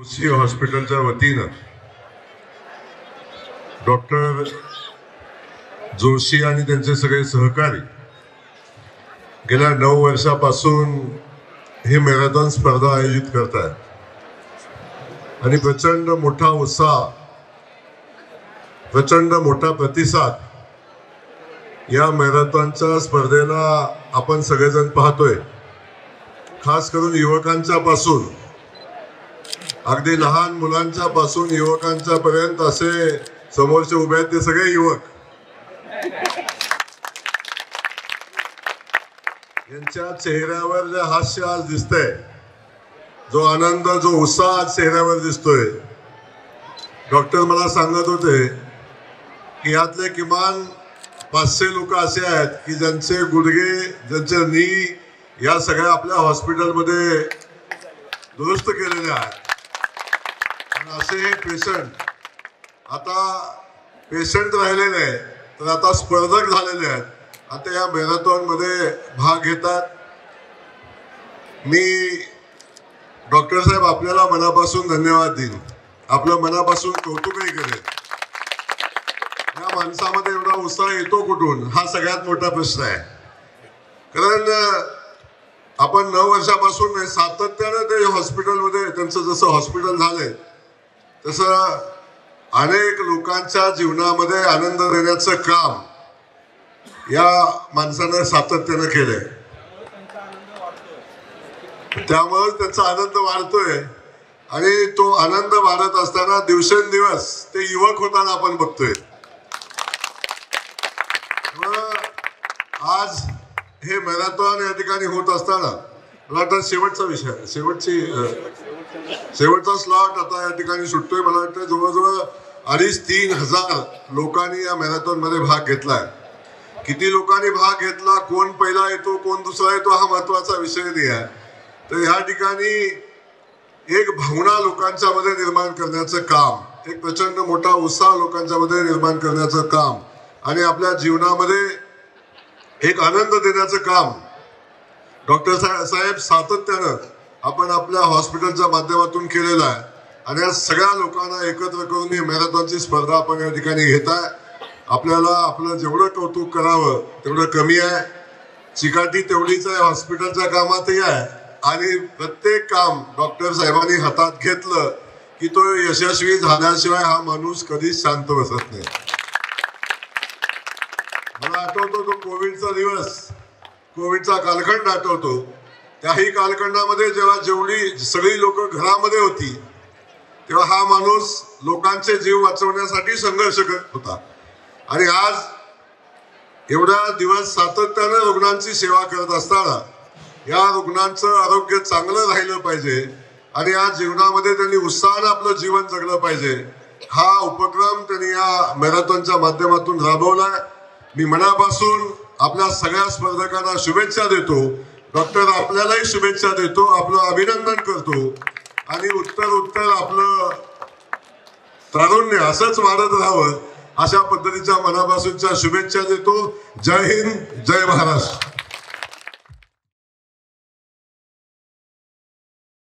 जोशी हॉस्पिटलच्या वतीनं डॉक्टर जोशी आणि त्यांचे सगळे सहकारी गेल्या 9 वर्षापासून ही मॅरेथॉन स्पर्धा आयोजित करतात आणि प्रचंड मोठा उत्साह, प्रचंड मोठा प्रतिसाद या मॅरेथॉनच्या स्पर्धेला आपण सगळेजण पाहतोय। खास करून युवकांच्या पासून अगदी लहान मुलांच्या पासून युवकांच्या पर्यंत असे समोरचे उभे आहेत ते सगळे युवक यांच्या चेहऱ्यावर जे हास्य आज दिसतंय, जो आनंद, जो उत्साह आज चेहऱ्यावर दिसतोय। डॉक्टर मला सांगत होते की यातले किमान 500 लोक असे आहेत की ज्यांचे गुडघे, ज्यांचे नी या सगळ्या आपल्या हॉस्पिटलमध्ये दुरुस्त केलेले आहेत। आणि असे हे पेशंट आता पेशंट राहिलेले आहेत, तर आता स्पर्धक झालेले आहेत, आता या मॅरेथॉन मध्ये भाग घेतात। मी डॉक्टर साहेब आपल्याला मनापासून धन्यवाद देईन, आपलं मनापासून कौतुकही करेन। या माणसामध्ये एवढा उत्साह येतो कुठून, हा सगळ्यात मोठा प्रश्न आहे। कारण आपण 9 वर्षापासून सातत्यानं ते हॉस्पिटलमध्ये त्यांचं जसं हॉस्पिटल झालंय तसं अनेक लोकांच्या जीवनामध्ये आनंद देण्याचं काम या माणसानं सातत्यानं केलंय, त्यामुळे त्याचा आनंद वाढतोय। आणि तो आनंद वाढत असताना दिवसेंदिवस ते युवक होताना आपण बघतोय। आज हे मॅरेथॉन या ठिकाणी होत असताना मला वाटतं शेवटचा स्लॉट आता या ठिकाणी सुटतोय। मला वाटतं जवळजवळ 2,500-3,000 हजार लोकांनी या मॅरेथॉन मध्ये भाग घेतलाय। किती लोकांनी भाग घेतला, कोण पहिला येतो, कोण दुसरा येतो, हा महत्वाचा विषय नाही आहे। तर या ठिकाणी एक भावना लोकांच्या मध्ये निर्माण करण्याचं काम, एक प्रचंड मोठा उत्साह लोकांच्या मध्ये निर्माण करण्याचं काम आणि आपल्या जीवनामध्ये एक आनंद देण्याचं काम डॉक्टर साहेब सातत्यानं आपण आपल्या हॉस्पिटलच्या माध्यमातून केलेलं आहे। आणि या सगळ्या लोकांना एकत्र करून ही मॅरेथॉनची स्पर्धा आपण या ठिकाणी घेताय। आपल्याला आपलं जेवढं कौतुक करावं तेवढं कमी आहे। चिकाटी तेवढीच आहे, हॉस्पिटलच्या कामातही आहे। आणि प्रत्येक काम डॉक्टर साहेबांनी हातात घेतलं की तो यशस्वी झाल्याशिवाय हा माणूस कधीच शांत बसत नाही। मला आठवतो तो कोविडचा दिवस, कोविडचा कालखंड आठवतो। त्याही कालखंडामध्ये जेव्हा जेवढी सगळी लोक घरामध्ये होती तेव्हा हा माणूस लोकांचे जीव वाचवण्यासाठी संघर्ष करत होता। आणि आज एवढा दिवस सातत्यानं रुग्णांची सेवा करत असताना या रुग्णांचं आरोग्य चांगलं राहिलं पाहिजे आणि या जीवनामध्ये त्यांनी उत्साहानं आपलं जीवन जगलं पाहिजे, हा उपक्रम त्यांनी या मॅरेथॉनच्या माध्यमातून राबवलाय। मी मनापासून आपल्या सगळ्या स्पर्धकांना शुभेच्छा देतो। डॉक्टर आपल्यालाही शुभेच्छा देतो, आपलं अभिनंदन करतो आणि उत्तर आपलं तारुण्य असंच वाढत राहावं अशा पद्धतीच्या मनापासूनच्या शुभेच्छा देतो। जय हिंद, जय महाराष्ट्र।